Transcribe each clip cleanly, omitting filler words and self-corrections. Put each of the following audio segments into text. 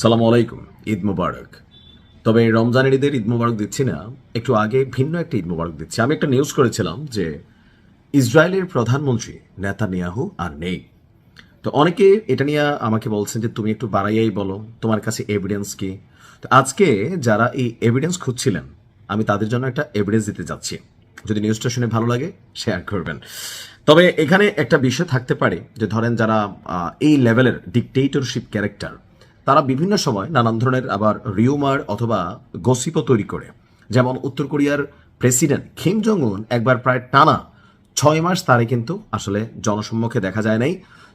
সালামু আলাইকুম, ঈদ মুবারক। তবে রমজানের ঈদের ঈদ মুবারক দিচ্ছি না, একটু আগে ভিন্ন একটা ঈদ মুবারক দিচ্ছি। আমি একটা নিউজ করেছিলাম যে ইসরায়েলের প্রধানমন্ত্রী নেতানিয়াহু আর নেই। তো অনেকে এটা নিয়ে আমাকে বলছেন যে তুমি একটু বাড়াইয়াই বলো, তোমার কাছে এভিডেন্স কি। তো আজকে যারা এই এভিডেন্স খুঁজছিলেন, আমি তাদের জন্য একটা এভিডেন্স দিতে যাচ্ছি। যদি নিউজটা শুনে ভালো লাগে শেয়ার করবেন। তবে এখানে একটা বিষয় থাকতে পারে যে ধরেন যারা এই লেভেলের ডিকটেটরশিপ ক্যারেক্টার, তারা বিভিন্ন সময় নানান ধরনের আবার রিউমার অথবা গসিপও তৈরি করে। যেমন উত্তর কোরিয়ার প্রেসিডেন্ট কিম জং উন একবার প্রায় টানা 6 মাস তারে কিন্তু আসলে জনসম্মুখে দেখা যায় নাই।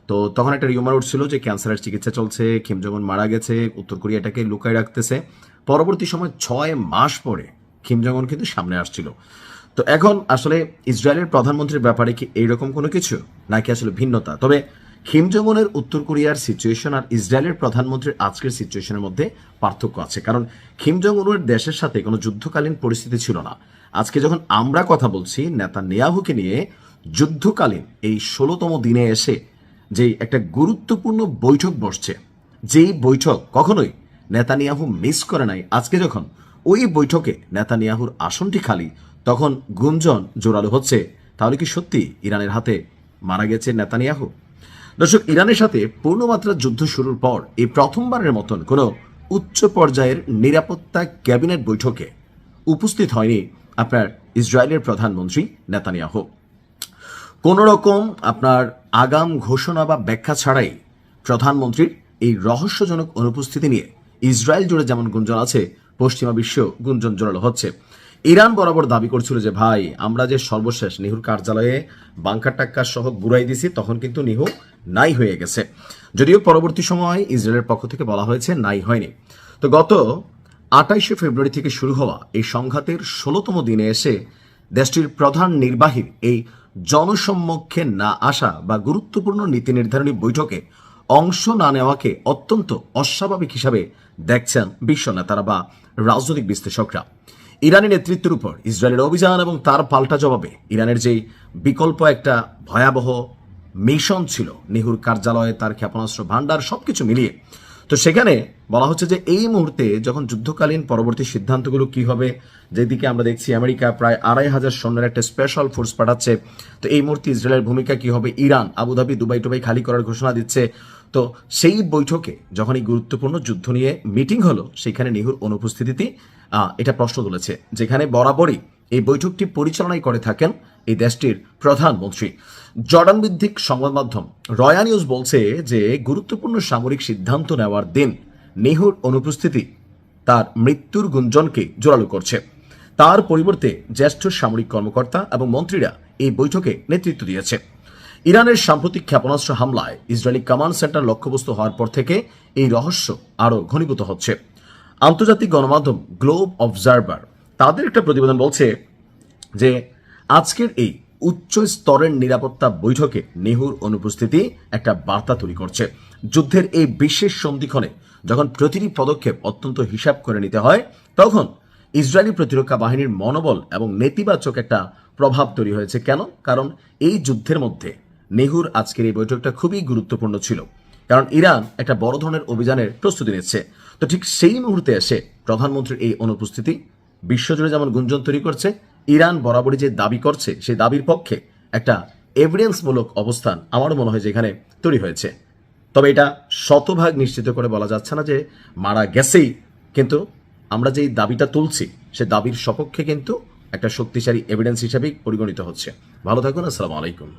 তো তখন একটা রিউমার উঠছিল যে ক্যান্সারের চিকিৎসা চলছে, কিম জং উন মারা গেছে, উত্তর কোরিয়া এটাকে লুকায় রাখতেছে। পরবর্তী সময় 6 মাস পরে কিম জং উন কিন্তু সামনে আসছিল। তো এখন আসলে ইসরায়েলের প্রধানমন্ত্রীর ব্যাপারে কি এইরকম কোনো কিছু, নাকি আসলে ভিন্নতা? তবে কিম জং উনের উত্তর কোরিয়ার সিচুয়েশন আর ইসরায়েলের প্রধানমন্ত্রীর আজকের সিচুয়েশনের মধ্যে পার্থক্য আছে। কারণ কিম জং উনের দেশের সাথে কোনো যুদ্ধকালীন পরিস্থিতি ছিল না। আজকে যখন আমরা কথা বলছি নেতানিয়াহুকে নিয়ে, যুদ্ধকালীন এই 16তম দিনে এসে যে একটা গুরুত্বপূর্ণ বৈঠক বসছে, যেই বৈঠক কখনোই নেতানিয়াহু মিস করে নাই। আজকে যখন ওই বৈঠকে নেতানিয়াহুর আসনটি খালি, তখন গুঞ্জন জোরালো হচ্ছে, তাহলে কি সত্যি ইরানের হাতে মারা গেছে নেতানিয়াহু? দর্শক, ইরানের সাথে পূর্ণমাত্রার যুদ্ধ শুরুর পর এই প্রথমবারের মতন কোনো উচ্চ পর্যায়ের নিরাপত্তা ক্যাবিনেট বৈঠকে উপস্থিত হয়নি আপনার ইসরায়েলের প্রধানমন্ত্রী নেতানিয়াহু। কোন রকম আপনার আগাম ঘোষণা বা ব্যাখ্যা ছাড়াই প্রধানমন্ত্রীর এই রহস্যজনক অনুপস্থিতি নিয়ে ইসরায়েল জুড়ে যেমন গুঞ্জন আছে, পশ্চিমা বিশ্ব গুঞ্জন জোরালো হচ্ছে। ইরান বরাবর দাবি করছিল যে ভাই, আমরা যে সর্বশেষ নিহুর কার্যালয়ে বাংকার টাক্কা সহ গুড়াই দিছি, তখন কিন্তু নিহু নাই হয়ে গেছে। যদিও পরবর্তী সময় ইসরায়েলের পক্ষ থেকে বলা হয়েছে নাই হয়নি। তো গত 28শে ফেব্রুয়ারি থেকে শুরু হওয়া এই সংঘাতের 16তম দিনে এসে দেশটির প্রধান নির্বাহীর এই জনসম্মুখে না আসা বা গুরুত্বপূর্ণ নীতি নির্ধারণী বৈঠকে অংশ না নেওয়াকে অত্যন্ত অস্বাভাবিক হিসাবে দেখছেন বিশ্ব নেতারা বা রাজনৈতিক বিশ্লেষকরা। ইরানি নেতৃত্বের উপর ইসরায়েলের অভিযান এবং তার পাল্টা জবাবে ইরানের যেই বিকল্প একটা ভয়াবহ মিশন ছিল, নিহুর কার্যালয়ে তার ক্ষেপণাস্ত্র ভান্ডার, সবকিছু মিলিয়ে, তো সেখানে বলা হচ্ছে যে এই মুহূর্তে যখন যুদ্ধকালীন পরবর্তী সিদ্ধান্তগুলো কি হবে, যেদিকে আমরা দেখছি আমেরিকা প্রায় 2500 সৈন্যের একটা স্পেশাল ফোর্স পাঠাচ্ছে, তো এই মুহূর্তে ইসরায়েলের ভূমিকা কি হবে, ইরান আবুধাবি দুবাই টুবাই খালি করার ঘোষণা দিচ্ছে। তো সেই বৈঠকে যখন এই গুরুত্বপূর্ণ যুদ্ধ নিয়ে মিটিং হলো, সেখানে নিহুর অনুপস্থিতিতে এটা প্রশ্ন তুলেছে, যেখানে বরাবরই এই বৈঠকটি পরিচালনাই করে থাকেন এই দেশটির প্রধানমন্ত্রী। জর্ডান ভিত্তিক সংবাদ মাধ্যম রয়া নিউজ বলছে যে গুরুত্বপূর্ণ সামরিক সিদ্ধান্ত নেওয়ার দিন নিহুর অনুপস্থিতি তার মৃত্যুর গুঞ্জনকে জোরালো করছে। তার পরিবর্তে জ্যেষ্ঠ সামরিক কর্মকর্তা এবং মন্ত্রীরা এই বৈঠকে নেতৃত্ব দিয়েছে। ইরানের সাম্প্রতিক ক্ষেপণাস্ত্র হামলায় ইসরায়েলি কমান্ড সেন্টার লক্ষ্যবস্তু হওয়ার পর থেকে এই রহস্য আরও ঘনীভূত হচ্ছে। আন্তর্জাতিক গণমাধ্যম গ্লোব অবজারভার তাদের একটা প্রতিবেদন বলছে যে আজকের এই উচ্চ স্তরের নিরাপত্তা বৈঠকে নিহুর অনুপস্থিতি একটা বার্তা তৈরি করছে। যুদ্ধের এই বিশেষ সন্ধিক্ষণে যখন প্রতিটি পদক্ষেপ অত্যন্ত হিসাব করে নিতে হয়, তখন ইসরায়েলি প্রতিরক্ষা বাহিনীর মনোবল এবং নেতিবাচক একটা প্রভাব তৈরি হয়েছে। কেন? কারণ এই যুদ্ধের মধ্যে নিহুর আজকের এই বৈঠকটা খুবই গুরুত্বপূর্ণ ছিল, কারণ ইরান একটা বড় ধরনের অভিযানের প্রস্তুতি নিচ্ছে। তো ঠিক সেই মুহূর্তে এসে প্রধানমন্ত্রীর এই অনুপস্থিতি বিশ্বজুড়ে যেমন গুঞ্জন তৈরি করছে, ইরান বরাবরই যে দাবি করছে সেই দাবির পক্ষে একটা এভিডেন্সমূলক অবস্থান আমারও মনে হয় যে এখানে তৈরি হয়েছে। তবে এটা শতভাগ নিশ্চিত করে বলা যাচ্ছে না যে মারা গেছেই, কিন্তু আমরা যেই দাবিটা তুলছি সে দাবির সপক্ষে কিন্তু একটা শক্তিশালী এভিডেন্স হিসেবেই পরিগণিত হচ্ছে। ভালো থাকুন, আসসালামু আলাইকুম।